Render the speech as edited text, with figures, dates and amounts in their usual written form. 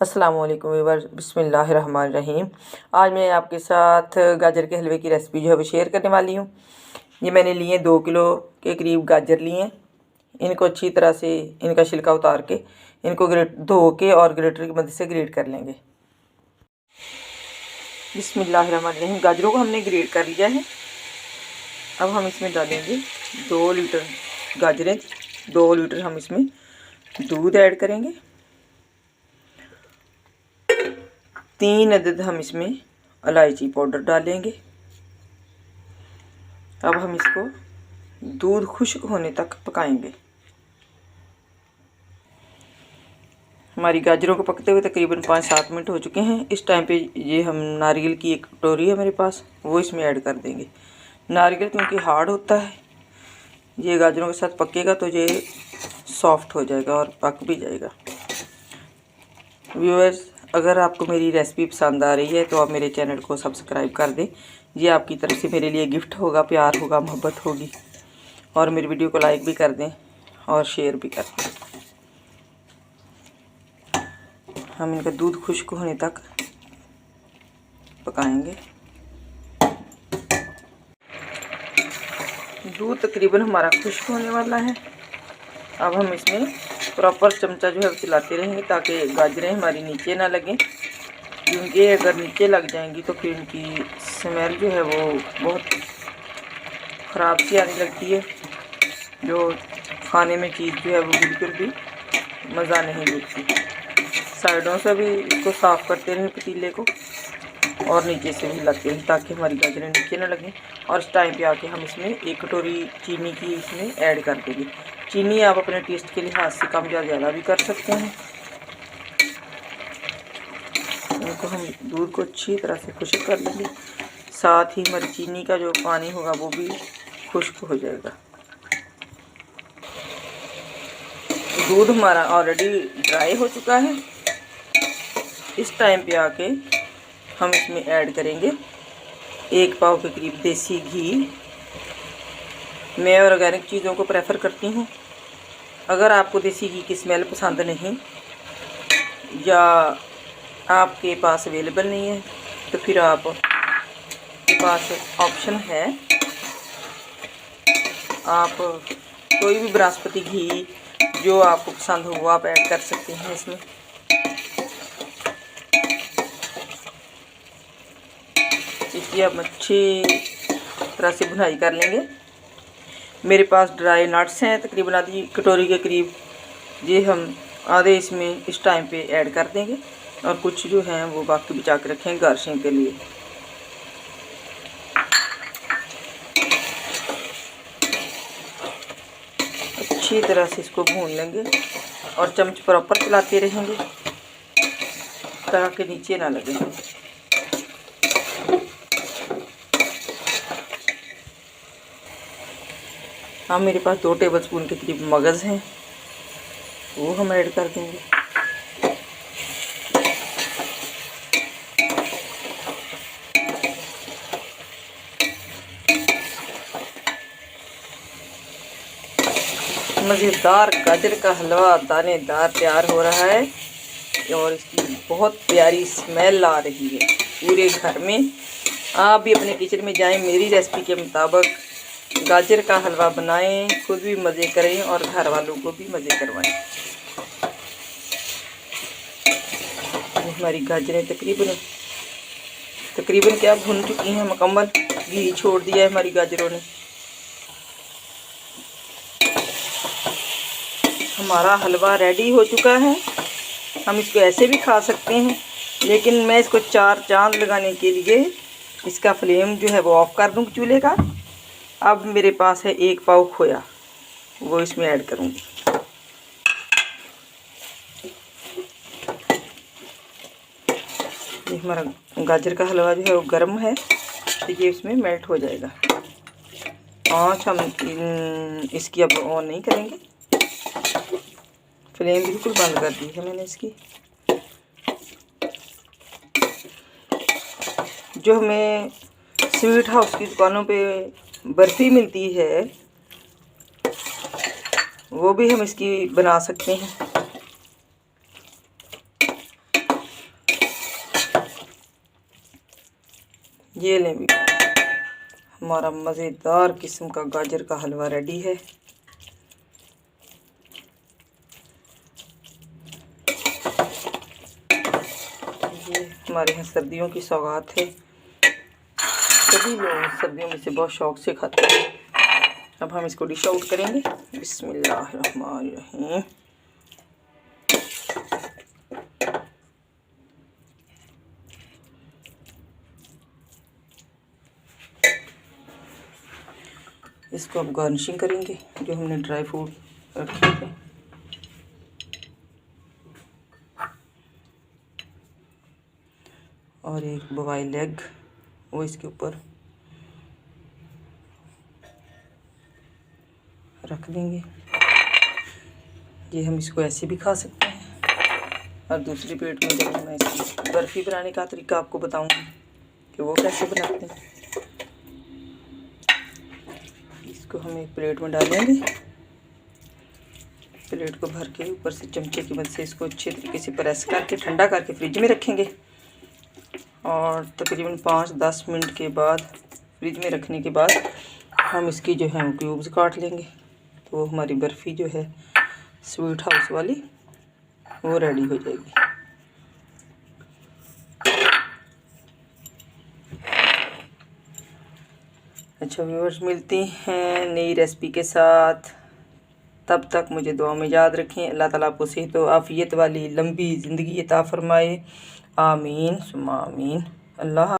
अस्सलाम वालेकुम व्यूअर्स, बिस्मिल्लाहिर्रहमानिर्रहीम। आज मैं आपके साथ गाजर के हलवे की रेसिपी जो है वो शेयर करने वाली हूँ। ये मैंने लिए 2 किलो के करीब गाजर लिए हैं। इनको अच्छी तरह से इनका छिलका उतार के इनको धो के और ग्रेटर की मदद से ग्रेट कर लेंगे। बिस्मिल्लाहिर्रहमानिर्रहीम। गाजरों को हमने ग्रेट कर लिया है। अब हम इसमें डालेंगे 2 लीटर गाजरें, 2 लीटर हम इसमें दूध ऐड करेंगे। 3 अदद हम इसमें इलायची पाउडर डालेंगे। अब हम इसको दूध खुश्क होने तक पकाएंगे। हमारी गाजरों को पकते हुए तकरीबन 5-7 मिनट हो चुके हैं। इस टाइम पे ये हम नारियल की एक कटोरी है मेरे पास, वो इसमें ऐड कर देंगे। नारियल क्योंकि हार्ड होता है, ये गाजरों के साथ पकेगा तो ये सॉफ्ट हो जाएगा और पक भी जाएगा। व्यूअर्स, अगर आपको मेरी रेसिपी पसंद आ रही है तो आप मेरे चैनल को सब्सक्राइब कर दें। ये आपकी तरफ से मेरे लिए गिफ्ट होगा, प्यार होगा, मोहब्बत होगी। और मेरी वीडियो को लाइक भी कर दें और शेयर भी कर दें। हम इनका दूध खुश्क होने तक पकाएंगे। दूध तकरीबन हमारा खुश्क होने वाला है। अब हम इसमें प्रॉपर चमचा जो है चलाते रहेंगे ताकि गाजरें हमारी नीचे ना लगें, क्योंकि अगर नीचे लग जाएंगी तो फिर इनकी स्मेल जो है वो बहुत ख़राब सी आने लगती है, जो खाने में चीज़ जो है वो बिल्कुल भी मज़ा नहीं देती। साइडों से भी इसको साफ़ करते रहें पतीले को और नीचे से भी हिलाते रहें ताकि हमारी गाजरें नीचे ना लगें। और इस टाइम पे आके हम इसमें 1 कटोरी चीनी की इसमें ऐड कर देंगे। चीनी आप अपने टेस्ट के लिहाज से कम या ज़्यादा भी कर सकते हैं। इनको हम दूध को अच्छी तरह से खुश्क कर लेंगे, साथ ही हमारी चीनी का जो पानी होगा वो भी खुश्क हो जाएगा। दूध हमारा ऑलरेडी ड्राई हो चुका है। इस टाइम पे आके हम इसमें ऐड करेंगे 1 पाव के करीब देसी घी। मैं ऑर्गेनिक चीज़ों को प्रेफर करती हूँ। अगर आपको देसी घी की स्मेल पसंद नहीं या आपके पास अवेलेबल नहीं है तो फिर आपके पास ऑप्शन है, आप कोई भी बनास्पति घी जो आपको पसंद हो वो आप ऐड कर सकते हैं इसमें। इसकी हम अच्छी तरह से भुनाई कर लेंगे। मेरे पास ड्राई नट्स हैं तकरीबन आधी कटोरी के करीब, ये हम आधे इसमें इस टाइम पे ऐड कर देंगे और कुछ जो हैं वो बाकी बचा के रखेंगे गार्निशिंग के लिए। अच्छी तरह से इसको भून लेंगे और चम्मच प्रॉपर चलाते रहेंगे ताकि नीचे ना लगे। हाँ, मेरे पास 2 टेबलस्पून के करीब मगज़ हैं, वो हम ऐड कर देंगे। मज़ेदार गाजर का हलवा दानेदार तैयार हो रहा है और इसकी बहुत प्यारी स्मेल आ रही है पूरे घर में। आप भी अपने किचन में जाएं, मेरी रेसिपी के मुताबिक गाजर का हलवा बनाएं, खुद भी मज़े करें और घर वालों को भी मज़े करवाएं। हमारी गाजरें तकरीबन क्या भुन चुकी हैं, मुकम्मल घी छोड़ दिया है हमारी गाजरों ने। हमारा हलवा रेडी हो चुका है। हम इसको ऐसे भी खा सकते हैं, लेकिन मैं इसको 4 चांद लगाने के लिए इसका फ्लेम जो है वो ऑफ़ कर दूँगी चूल्हे का। अब मेरे पास है 1 पाव खोया, वो इसमें ऐड करूँगी। ये हमारा गाजर का हलवा जो है वो गर्म है तो ये इसमें मेल्ट हो जाएगा। आँच हम इसकी अब ऑन नहीं करेंगे, फ्लेम बिल्कुल बंद कर दी है मैंने इसकी। जो हमें स्वीट हाउस की दुकानों पे बर्फ़ी मिलती है वो भी हम इसकी बना सकते हैं। ये लें भी, हमारा मज़ेदार किस्म का गाजर का हलवा रेडी है। ये हमारे यहाँ सर्दियों की सौगात है, सभी लोग सर्दियों में से बहुत शौक़ से खाते हैं। अब हम इसको डिश आउट करेंगे। बिस्मिल्लाहिर्रहमानिर्रहीम। इसको अब गार्निशिंग करेंगे, जो हमने ड्राई फ्रूट रखे थे। और एक बॉइल्ड एग वो इसके ऊपर रख देंगे। ये हम इसको ऐसे भी खा सकते हैं। और दूसरी प्लेट में जब मैं इसकी बर्फ़ी बनाने का तरीका आपको बताऊंगी कि वो कैसे बनाते हैं। इसको हम एक प्लेट में डालेंगे। प्लेट को भर के ऊपर से चमचे की मदद से इसको अच्छे तरीके से प्रेस करके ठंडा करके फ्रिज में रखेंगे। और तकरीबन 5-10 मिनट के बाद फ्रिज में रखने के बाद हम इसकी जो है क्यूब्स काट लेंगे। तो हमारी बर्फ़ी जो है स्वीट हाउस वाली वो रेडी हो जाएगी। अच्छा व्यूअर्स, मिलती हैं नई रेसिपी के साथ। तब तक मुझे दुआ में याद रखें। अल्लाह ताला आपको सेहत व आफ़ियत वाली लंबी ज़िंदगी अता फ़रमाए। आमीन सुम्मा आमीन। अल्लाह।